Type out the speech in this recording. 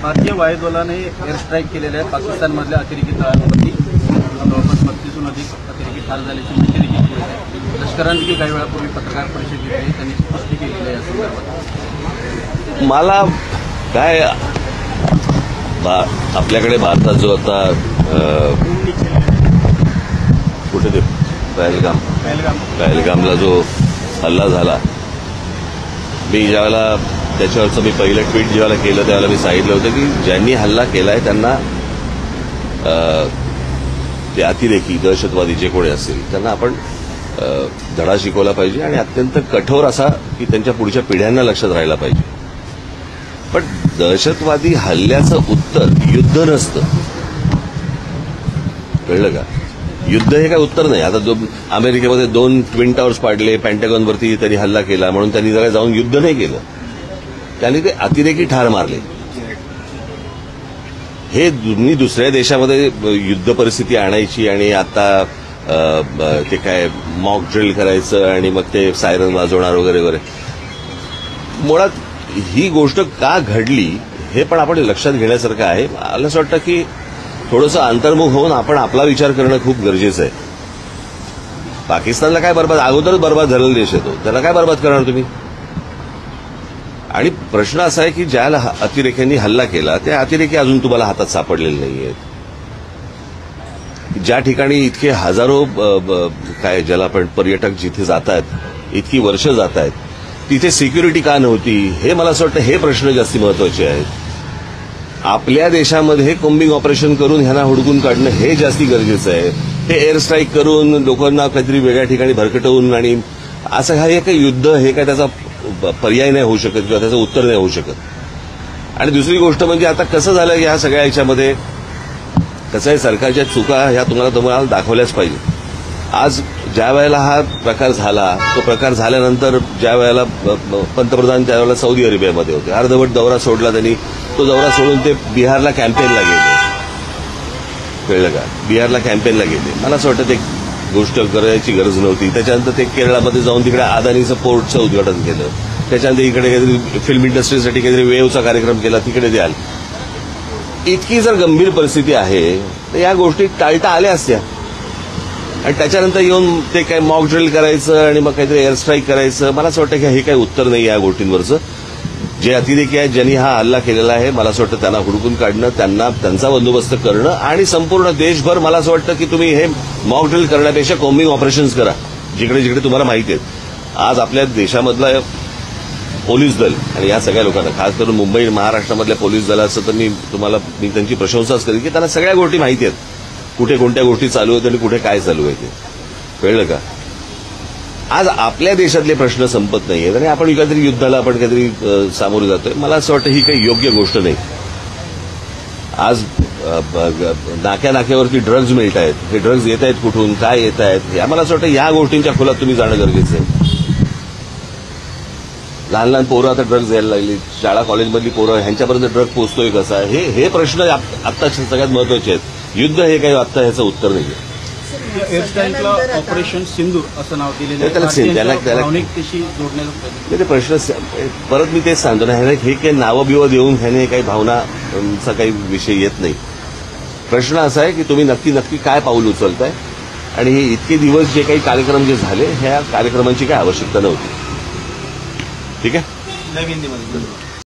भारतीय वायुदलाने air strike केलेल्या पाकिस्तानमधल्या अतिरेकी तळांवरती जवळपास 32हून अधिक अतिरेकी ठार झाल्याची माहिती देखील मिळत आहे. लष्कराने काही वेळापूर्वी पत्रकार परिषद घेतली, त्यांनी पुष्टी केलेली आहे या संदर्भात. मला काय आपल्याकडे भारतात जो आता कुठे ते पहलगामला जो हल्ला झाला, मी ज्यावेळेला त्याच्यावरचं मी पहिलं ट्विट जेव्हा केलं त्यावेळेला मी सांगितलं होतं की ज्यांनी हल्ला केलाय त्यांना ते अतिरेकी दहशतवादी जे कोणी असतील त्यांना आपण धडा शिकवला पाहिजे आणि अत्यंत कठोर असा की त्यांच्या पुढच्या पिढ्यांना लक्षात राहायला पाहिजे. पण दहशतवादी हल्ल्याचं उत्तर युद्ध नसतं, कळलं का? युद्ध हे काय उत्तर नाही. आता जो अमेरिकेमध्ये 2 ट्विन टावर्स पाडले, पेंटागॉनवरती त्यांनी हल्ला केला म्हणून त्यांनी जरा जाऊन युद्ध नाही केलं, त्यांनी ते अतिरेकी ठार मारले. हे तुम्ही दुसऱ्या देशामध्ये युद्ध परिस्थिती आणायची आणि आता ते काय मॉक ड्रिल करायचं आणि मग ते सायरन वाजवणार वगैरे वगैरे. मुळात ही गोष्ट का घडली हे पण आपण लक्षात घेण्यासारखं आहे. मला असं वाटतं की थोडंसं अंतर्मुख होऊन आपण आपला विचार करणं खूप गरजेचं आहे. पाकिस्तानला काय बरबाद, अगोदरच बरबाद झालेला देश येतो, त्याला काय बरबाद करणार तुम्ही? आणि प्रश्न असा आहे की ज्या अतिरेक्यांनी हल्ला केला त्या अतिरेकी अजून तुम्हाला हातात सापडलेले नाहीयेत. ज्या ठिकाणी इतके हजारो काय ज्याला आपण पर्यटक जिथे जात आहेत, इतकी वर्ष जात आहेत, तिथे सिक्युरिटी का नव्हती, हे मला असं वाटतं हे प्रश्न जास्ती महत्वाचे आहेत. आपल्या देशामध्ये कॉम्बिंग ऑपरेशन करून ह्यांना हुडकून काढणं हे जास्ती गरजेचं आहे. हे एअर स्ट्राईक करून लोकांना काहीतरी वेगळ्या ठिकाणी भरकटवून आणि असं हे काही युद्ध हे काय त्याचा पर्याय नाही होऊ शकत किंवा त्याचं उत्तर नाही होऊ शकत. आणि दुसरी गोष्ट म्हणजे आता कसं झालं की ह्या सगळ्या याच्यामध्ये कसं आहे, सरकारच्या चुका ह्या तुम्हाला दाखवल्याच पाहिजे. आज ज्या वेळेला हा प्रकार झाला, तो प्रकार झाल्यानंतर ज्या वेळेला पंतप्रधान त्यावेळेला सौदी अरेबियामध्ये होते, अर्धवट दौरा सोडला त्यांनी. तो दौरा सोडून ते बिहारला कॅम्पेनला गेले, कळलं का? बिहारला कॅम्पेनला गेले. मला असं वाटतं ते गोष्ट करायची गरज नव्हती. त्याच्यानंतर ते केरळमध्ये जाऊन तिकडे अदानीचं पोर्टचं उद्घाटन केलं. त्याच्यानंतर इकडे काहीतरी फिल्म इंडस्ट्रीसाठी काहीतरी वेव्हचा कार्यक्रम केला, तिकडे द्याल. इतकी जर गंभीर परिस्थिती आहे तर या गोष्टी टाळता आल्या असत्या. आणि त्याच्यानंतर येऊन ते काय मॉक ड्रिल करायचं आणि मग काहीतरी एअर स्ट्राईक करायचं, मला असं वाटतं की हे काही उत्तर नाही या गोष्टींवरचं. जे अतिरेकी आहेत, ज्यांनी हा हल्ला केलेला आहे, मला असं वाटतं त्यांना हुडकून काढणं, त्यांचा बंदोबस्त करणं आणि संपूर्ण देशभर मला असं वाटतं की तुम्ही हे मॉक ड्रिल करण्यापेक्षा कॉम्बिंग ऑपरेशन्स करा जिकडे जिकडे तुम्हाला माहिती आहेत. आज आपल्या देशामधला पोलीस दल आणि या सगळ्या लोकांना, खास करून मुंबई महाराष्ट्रामधल्या पोलीस दलाचं तर मी त्यांची प्रशंसाच करेन की त्यांना सगळ्या गोष्टी माहिती आहेत, कुठे कोणत्या गोष्टी चालू आहेत आणि कुठे काय चालू आहे ते, कळलं का? आज आपल्या देशातले प्रश्न संपत नाहीयेत आणि आपण काहीतरी युद्धाला आपण काहीतरी सामोरे जातोय. मला असं वाटतं ही काही योग्य गोष्ट नाही. आज नाक्यावरती ड्रग्ज मिळत आहेत, हे ड्रग्ज येत आहेत कुठून, काय येत आहेत, मला असं वाटतं या गोष्टींच्या खोलात तुम्ही जाणं गरजेचं आहे. लहान लहान पोरं आता ड्रग्ज घ्यायला लागली, शाळा कॉलेजमधली पोरं, ह्यांच्यापर्यंत ड्रग पोहोचतोय कसा, हे प्रश्न आत्ता सगळ्यात महत्वाचे आहेत. युद्ध हे काही आत्ता ह्याचं उत्तर नाही आहे. एअर स्ट्राईकला ऑपरेशन सिंदूर असं नाव दिलेलं आहे. ते प्रश्न परत मी तेच सांगतो ना, हे काही नावं बिवं देऊन ह्याने काही भावनाचा काही विषय येत नाही. प्रश्न असा आहे की तुम्ही नक्की काय पाऊल उचलताय आणि हे इतके दिवस जे काही कार्यक्रम जे झाले, ह्या कार्यक्रमांची काय आवश्यकता नव्हती. ठीक आहे.